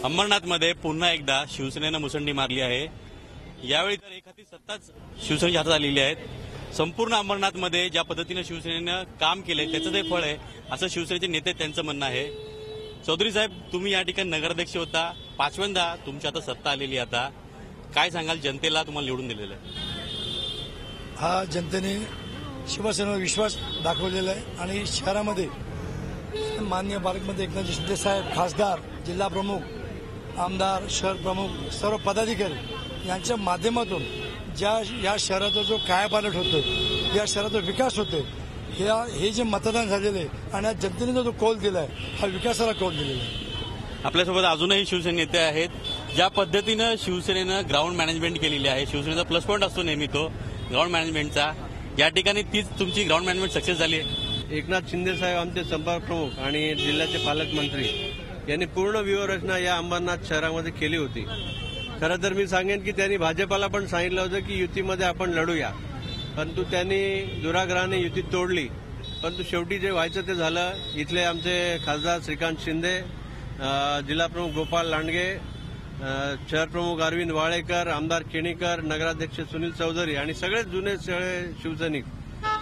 अंबरनाथमध्ये पुन्हा एकदा शिवसेनेनं मुसंडी मारली आहे। यावेळी तर एक हाती सत्ताच शिवसेनेच्या हातात आलेली आहे। संपूर्ण अंबरनाथमध्ये ज्या पद्धतीने शिवसेनेनं काम केलंय त्याचं ते फळ आहे असं शिवसेनेचे नेते त्यांचं म्हणणं आहे। चौधरी साहेब, तुम्ही या ठिकाणी नगराध्यक्ष होता, पाचव्यांदा तुमच्या आता सत्ता आलेली आता काय सांगाल? जनतेला तुम्हाला निवडून दिलेलं आहे। हा जनतेने शिवसेनेवर विश्वास दाखवलेला आहे आणि शहरामध्ये माननीय पालकमंत्री एकनाथ शिंदे साहेब, खासदार, जिल्हा प्रमुख, आमदार, शहर प्रमुख, सर्व पदाधिकारी यांच्या माध्यमातून या शहराचा जो कायापालट होतोय, या शहराचा विकास होतोय, हे जे मतदान झालेलं आहे आणि जनतेने जो कौल दिलाय हा विकासाला कौल दिलेला आहे। आपल्यासोबत अजूनही शिवसेने नेते आहेत। ज्या पद्धतीनं शिवसेनेनं ग्राउंड मॅनेजमेंट केलेली आहे, शिवसेनेचा प्लस पॉईंट असतो नेहमी तो ग्राउंड मॅनेजमेंटचा, या ठिकाणी तीच तुमची ग्राउंड मॅनेजमेंट सक्सेस झाली आहे। एकनाथ शिंदे साहेब आमचे संपर्क प्रमुख आणि जिल्ह्याचे पालकमंत्री यांनी पूर्ण व्यूहरचना या अंबरनाथ शहरामध्ये केली होती। खरं तर मी सांगेन की त्यांनी भाजपाला पण सांगितलं होतं की युतीमध्ये आपण लढूया, परंतु त्यांनी दुराग्रहाने युती तोडली। परंतु शेवटी जे व्हायचं ते झालं। इथले आमचे खासदार श्रीकांत शिंदे, जिल्हा प्रमुख गोपाळ लांडगे, शहर प्रमुख अरविंद वाळेकर, आमदार केणीकर, नगराध्यक्ष सुनील चौधरी आणि सगळे जुने शिवसैनिक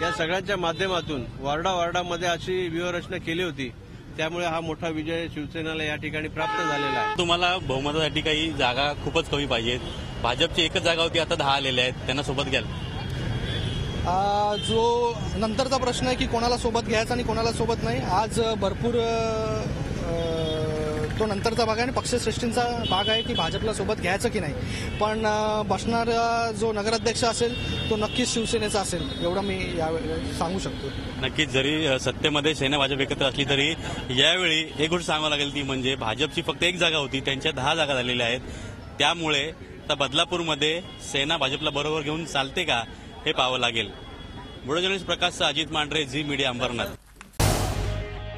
या सगळ्यांच्या माध्यमातून वार्डामध्ये अशी व्यूहरचना केली होती। त्यामुळे हा मोठा विजय शिवसेनेला या ठिकाणी प्राप्त झालेला आहे। तुम्हाला बहुमतासाठी काही जागा खूपच कमी पाहिजेत, भाजपची एकच जागा होती, आता 10 आलेल्या आहेत, त्यांना सोबत घ्याल? जो नंतरचा प्रश्न आहे की कोणाला सोबत घ्यायचा आणि कोणाला सोबत नाही, आज भरपूर तो नंतरचा भाग आहे आणि पक्षश्रेष्ठींचा भाग आहे की भाजपला सोबत घ्यायचं की नाही। पण बसणारा जो नगराध्यक्ष असेल तो नक्कीच शिवसेनेचा असेल, एवढं मी यावेळी सांगू शकतो। नक्कीच, जरी सत्तेमध्ये सेना भाजप एकत्र असली तरी यावेळी एक गोष्ट सांगावं लागेल ती म्हणजे भाजपची फक्त एक जागा होती, त्यांच्या 10 जागा झालेल्या आहेत। त्यामुळे आता बदलापूरमध्ये सेना भाजपला बरोबर घेऊन चालते का हे पाहावं लागेल। Video journalist Prakash Ajit Mandhare, Zee media, Ambarnath.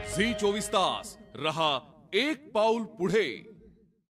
Zee 24 तास रहा एक पाऊल पुढे।